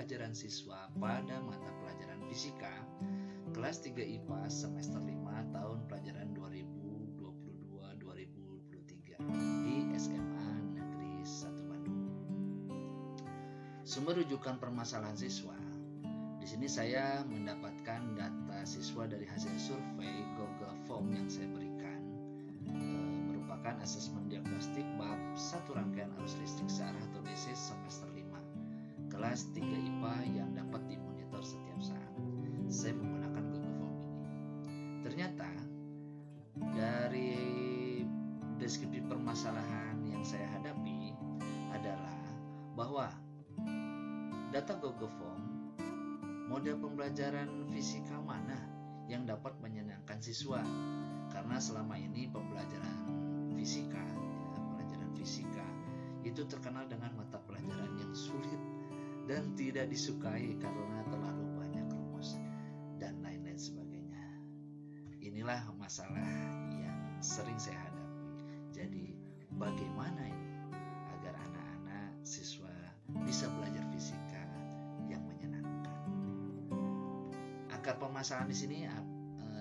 pembelajaran siswa pada mata pelajaran fisika kelas 3 IPA semester 5 tahun pelajaran 2022-2023 di SMA Negeri 1 Bandung. Sumber rujukan permasalahan siswa. Di sini saya mendapatkan data siswa dari hasil survei Google Form yang saya berikan. Merupakan asesmen diagnostik bab 1 rangkaian arus listrik searah atau DC semester 5 kelas 3 IPA yang dapat dimonitor setiap saat. Saya menggunakan Google Form ini. Ternyata dari deskripsi permasalahan yang saya hadapi adalah bahwa data Google Form model pembelajaran fisika mana yang dapat menyenangkan siswa, karena selama ini pelajaran fisika itu terkenal dengan mata pelajaran yang sulit dan tidak disukai karena terlalu banyak rumus dan lain-lain sebagainya. Inilah masalah yang sering saya hadapi. Jadi bagaimana ini agar anak-anak siswa bisa belajar fisika yang menyenangkan? Akar permasalahan di sini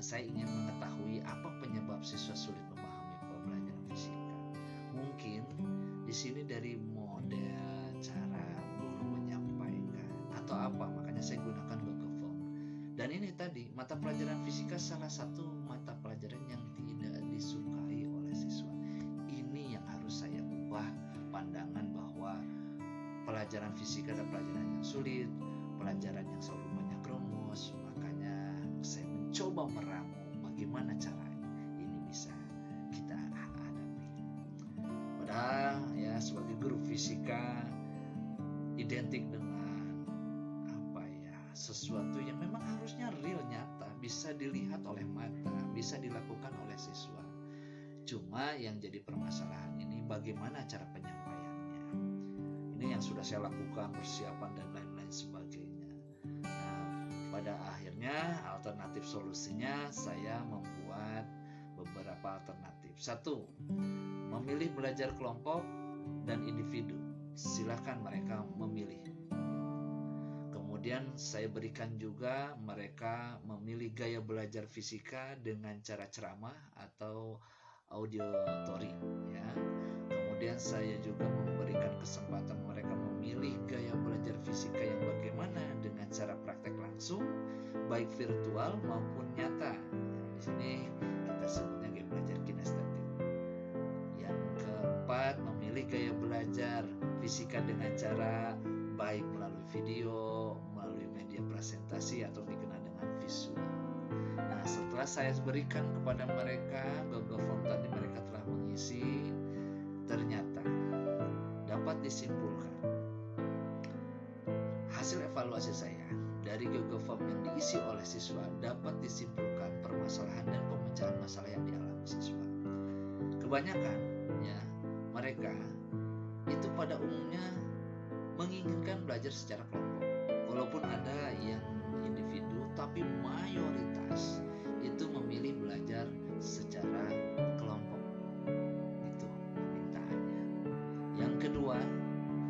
saya ingin mengetahui apa penyebab siswa sulit memahami pembelajaran fisika. Mungkin di sini dari model cara guru menyampaikan atau apa, makanya saya gunakan Google Form. Dan ini tadi mata pelajaran fisika salah satu mata pelajaran yang tidak disukai oleh siswa. Ini yang harus saya ubah pandangan bahwa pelajaran fisika adalah pelajaran yang sulit, pelajaran yang selalu banyak rumus. Makanya saya mencoba meramu bagaimana caranya ini bisa kita hadapi. Padahal ya sebagai guru fisika identik dengan sesuatu yang memang harusnya real, nyata, bisa dilihat oleh mata, bisa dilakukan oleh siswa. Cuma yang jadi permasalahan ini bagaimana cara penyampaiannya. Ini yang sudah saya lakukan, persiapan dan lain-lain sebagainya. Nah, pada akhirnya alternatif solusinya saya membuat beberapa alternatif. 1. Memilih belajar kelompok dan individu. Silakan mereka memilih. Kemudian saya berikan juga mereka memilih gaya belajar fisika dengan cara ceramah atau auditori, ya. Kemudian saya juga memberikan kesempatan mereka memilih gaya belajar fisika yang bagaimana dengan cara praktek langsung, baik virtual maupun nyata. Di sini kita sebutnya gaya belajar kinestetik. Yang keempat, memilih gaya belajar fisika dengan cara baik melalui video, melalui media presentasi atau dikenal dengan visual. Nah, setelah saya berikan kepada mereka Google Form tadi, mereka telah mengisi. Ternyata dapat disimpulkan hasil evaluasi saya dari Google Form yang diisi oleh siswa, dapat disimpulkan permasalahan dan pemecahan masalah yang dialami siswa. Kebanyakan ya mereka itu pada umumnya menginginkan belajar secara kelompok. Walaupun ada yang individu, tapi mayoritas itu memilih belajar secara kelompok. Itu permintaannya. Yang kedua,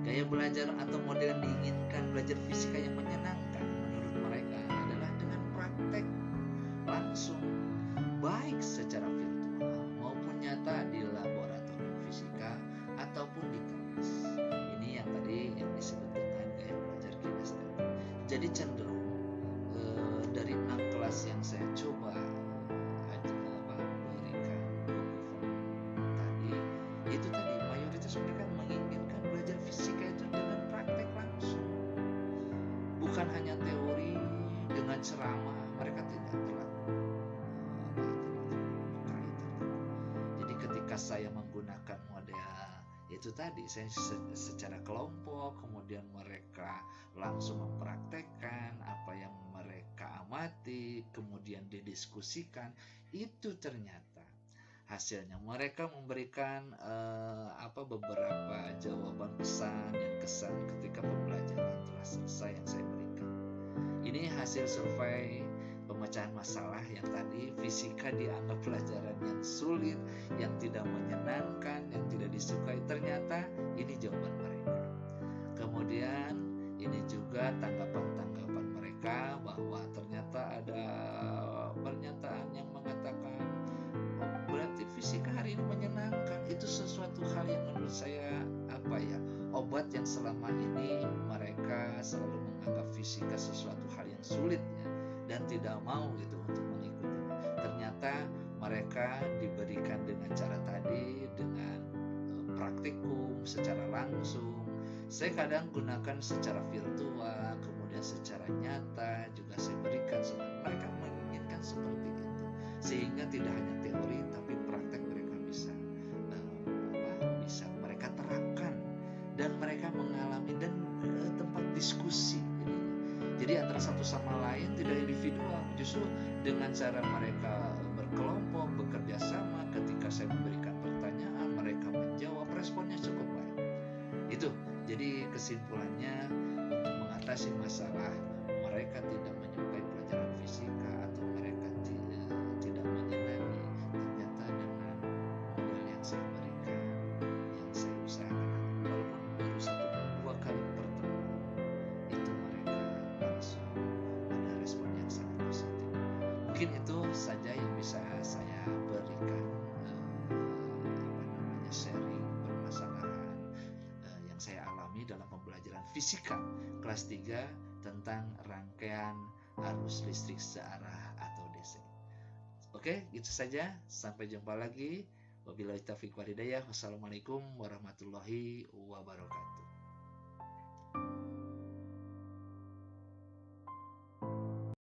gaya belajar atau model yang diinginkan belajar fisika yang menyenangkan menurut mereka adalah dengan praktek langsung, baik secara virtual maupun nyata di laboratorium fisika ataupun di kelas. Ini yang tadi yang disebut dengan gaya belajar kinestetik. Jadi cenderung dari 6 kelas yang saya coba berikan tadi, itu tadi mayoritas mereka menginginkan belajar fisika itu dengan praktek langsung, bukan hanya teori dengan ceramah. Mereka tidak terlalu terkait. Jadi ketika saya menggunakan model itu tadi, saya secara kelompok, kemudian mereka langsung mempraktekkan apa yang mereka amati, kemudian didiskusikan, itu ternyata hasilnya mereka memberikan beberapa jawaban pesan dan kesan ketika pembelajaran telah selesai yang saya berikan. Ini hasil survei pemecahan masalah yang tadi fisika dianggap pelajaran yang sulit, yang tidak menyenangkan, yang tidak disukai. Ternyata ini jawaban mereka. Kemudian ini juga tanggapan sesuatu hal yang menurut saya obat yang selama ini mereka selalu menganggap fisika sesuatu hal yang sulit ya, dan tidak mau gitu untuk mengikuti. Ternyata mereka diberikan dengan cara tadi, dengan praktikum secara langsung. Saya kadang gunakan secara virtual, kemudian secara nyata juga saya berikan. Mereka menginginkan seperti itu, sehingga tidak hanya teori tapi praktek mereka bisa bisa mereka terapkan dan mereka mengalami, dan tempat diskusi. Jadi antara satu sama lain tidak individual, justru dengan cara mereka berkelompok, bekerja sama. Ketika saya memberikan pertanyaan, mereka menjawab, responnya cukup baik. Itu jadi kesimpulannya, untuk mengatasi masalah mereka tidak menyukai pelajaran fisika atau mereka tidak menyenangi, ternyata dengan model yang saya berikan, yang saya usahakan, walaupun baru 1-2 kali pertemuan, itu mereka langsung ada respon yang sangat positif. Mungkin itu saja yang bisa saya berikan, sharing permasalahan yang saya alami dalam pembelajaran fisika kelas 3 tentang rangkaian arus listrik searah atau DC. Oke, gitu saja. Sampai jumpa lagi. Wabillahi taufiq wal hidayah. Wassalamualaikum warahmatullahi wabarakatuh.